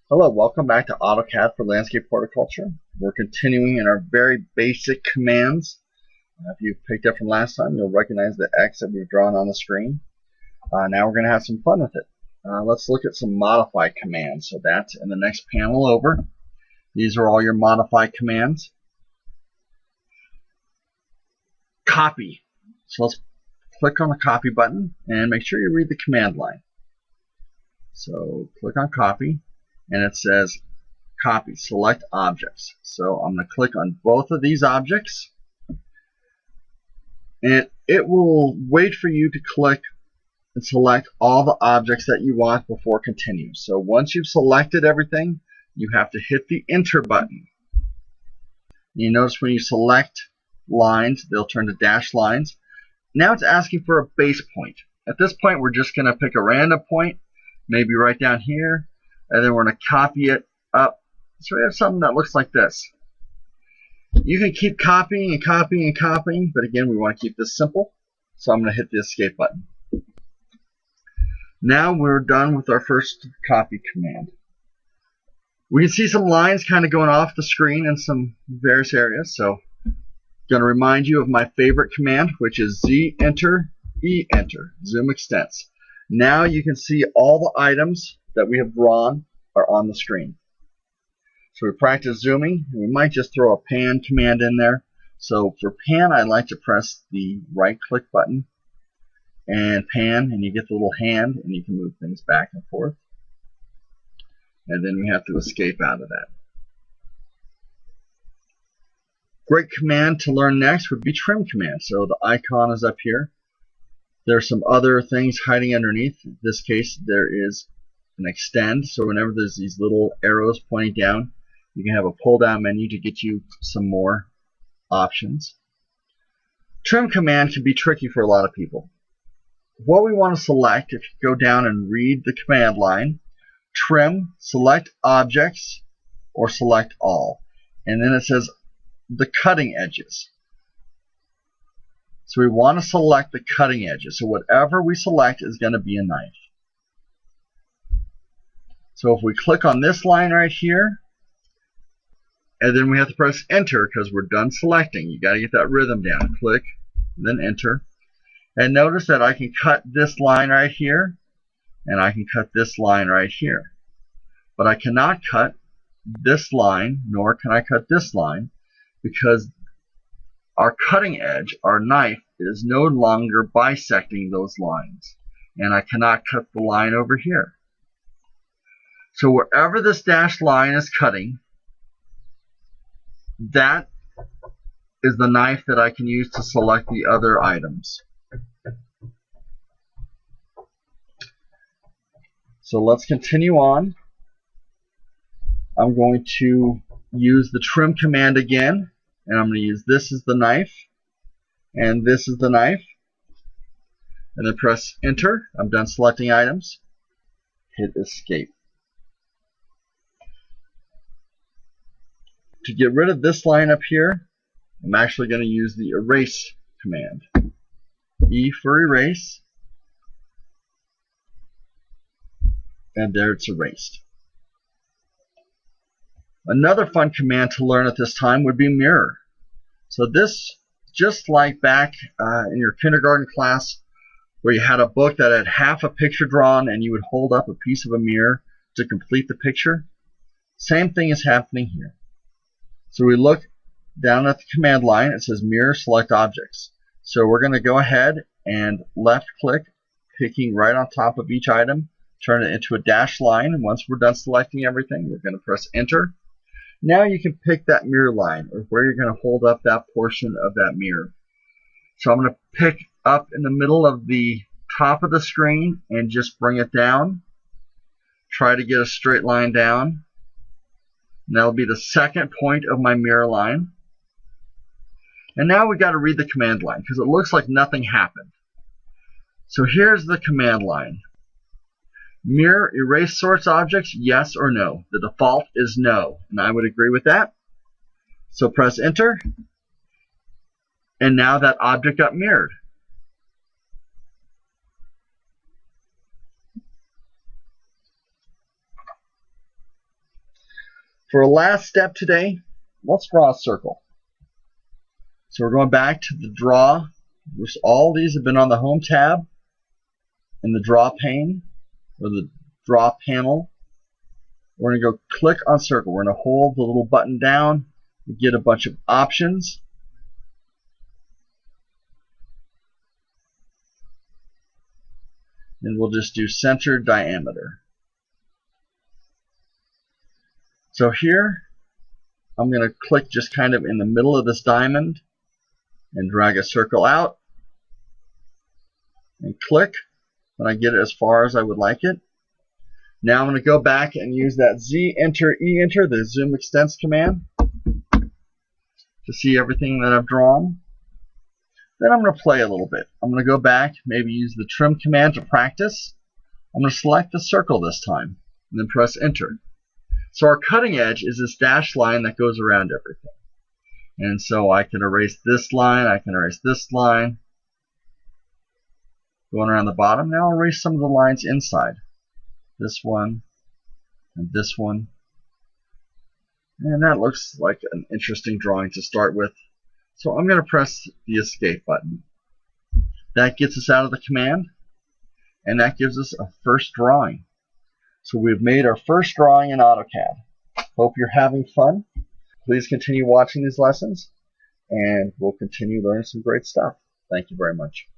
Hello, welcome back to AutoCAD for Landscape Horticulture. We're continuing in our very basic commands. If you've picked up from last time, you'll recognize the X that we've drawn on the screen. Now we're going to have some fun with it. Let's look at some modify commands. So that's in the next panel over. These are all your modify commands. Copy. So let's click on the copy button and make sure you read the command line. So click on copy. And it says copy, select objects. So I'm going to click on both of these objects, and it will wait for you to click and select all the objects that you want before continue. So once you've selected everything, you have to hit the enter button. You notice when you select lines, they'll turn to dashed lines. Now it's asking for a base point. At this point, we're just going to pick a random point, maybe right down here. And then we're going to copy it up. So we have something that looks like this. You can keep copying and copying and copying, but again, we want to keep this simple. So I'm going to hit the escape button. Now we're done with our first copy command. We can see some lines kind of going off the screen in some various areas. So I'm going to remind you of my favorite command, which is Z enter, E enter, zoom extents. Now you can see all the items that we have drawn are on the screen. So we practice zooming. We might just throw a pan command in there. So for pan, I like to press the right click button and pan, and you get the little hand, and you can move things back and forth. And then we have to escape out of that. Great command to learn next would be trim command. So the icon is up here. There's some other things hiding underneath. In this case, there is an extend. So whenever there's these little arrows pointing down, you can have a pull down menu to get you some more options. Trim command can be tricky for a lot of people. What we want to select, if you go down and read the command line, trim, select objects, or select all. And then it says the cutting edges. So we want to select the cutting edges. So whatever we select is going to be a knife. So if we click on this line right here, and then we have to press enter because we're done selecting. You got to get that rhythm down. Click, then enter. And notice that I can cut this line right here, and I can cut this line right here. But I cannot cut this line, nor can I cut this line, because our cutting edge, our knife, is no longer bisecting those lines. And I cannot cut the line over here. So wherever this dashed line is cutting, that is the knife that I can use to select the other items. So let's continue on. I'm going to use the trim command again, and I'm going to use this as the knife, and this is the knife, and then press enter. I'm done selecting items. Hit escape. To get rid of this line up here, I'm actually going to use the erase command. E for erase, and there it's erased. Another fun command to learn at this time would be mirror. So this, just like back in your kindergarten class where you had a book that had half a picture drawn and you would hold up a piece of a mirror to complete the picture, same thing is happening here. So we look down at the command line. It says mirror select objects. So we're going to go ahead and left click, picking right on top of each item, turn it into a dashed line. And once we're done selecting everything, we're going to press enter. Now you can pick that mirror line, or where you're going to hold up that portion of that mirror. So I'm going to pick up in the middle of the top of the screen and just bring it down. Try to get a straight line down. And that'll be the second point of my mirror line. And now we've got to read the command line because it looks like nothing happened. So here's the command line. Mirror erase source objects, yes or no. The default is no, and I would agree with that. So press enter, and now that object got mirrored. For a last step today, let's draw a circle. So we're going back to the draw. All these have been on the home tab in the draw pane or the draw panel. We're going to go click on circle. We're going to hold the little button down. We get a bunch of options. And we'll just do center diameter. So here, I'm going to click just kind of in the middle of this diamond and drag a circle out and click when I get it as far as I would like it. Now I'm going to go back and use that Z enter E enter, the zoom extents command, to see everything that I've drawn. Then I'm going to play a little bit. I'm going to go back, maybe use the trim command to practice. I'm going to select the circle this time and then press enter. So our cutting edge is this dashed line that goes around everything. And so I can erase this line, I can erase this line. Going around the bottom, now I'll erase some of the lines inside. This one, and this one. And that looks like an interesting drawing to start with. So I'm going to press the escape button. That gets us out of the command, and that gives us a first drawing. So we've made our first drawing in AutoCAD. Hope you're having fun. Please continue watching these lessons, and we'll continue learning some great stuff. Thank you very much.